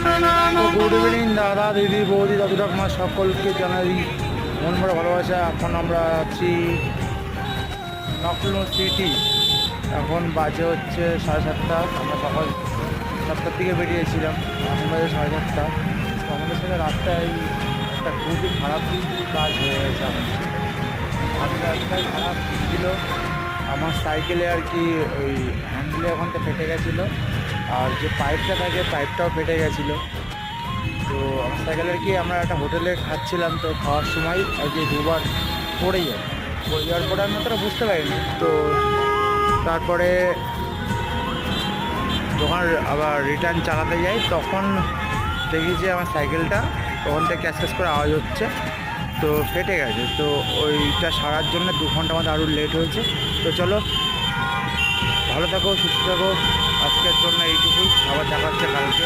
তো good evening দাদা দিদি বৌদি দাদু ঠাকুমা সকলকে জানাই মন ভরা ভালোবাসা। এখন আমরা আছি লখনৌ সিটি। এখন বাজে হচ্ছে 7:30। আমরা সকাল 7টার দিকে বেরিয়েছিলাম, এখন বাজে 7:30। তো আমাদের সাথে রাস্তায় একটা খুবই খারাপ কাজ হয়ে গেছে। আমাদের রাস্তায় খারাপ ছিল, আমার সাইকেলে আর কি ওই হ্যান্ডেলে ওখানটা ফেটে গেছিলো, আর যে পাইপটা থাকে পাইপটাও ফেটে গেছিলো। তো আমার সাইকেলে আর কি আমরা একটা হোটেলে খাচ্ছিলাম, তো খাওয়ার সময় আর কি দুবার পড়ে যাওয়ার পরে আমি অতটা বুঝতে পারিনি। তো তারপরে যখন আবার রিটার্ন চালাতে যাই তখন দেখি যে আমার সাইকেলটা তখন থেকে ক্যাশ করে আওয়াজ হচ্ছে, তো ফেটে গেছে। তো ওইটা সারার জন্য 2 ঘন্টা আমাদের আরও লেট হয়েছে। তো চলো, ভালো থাকো, সুস্থ থাকো, আজকের জন্য এইটুকুই, আবার দেখা হচ্ছে কালকে।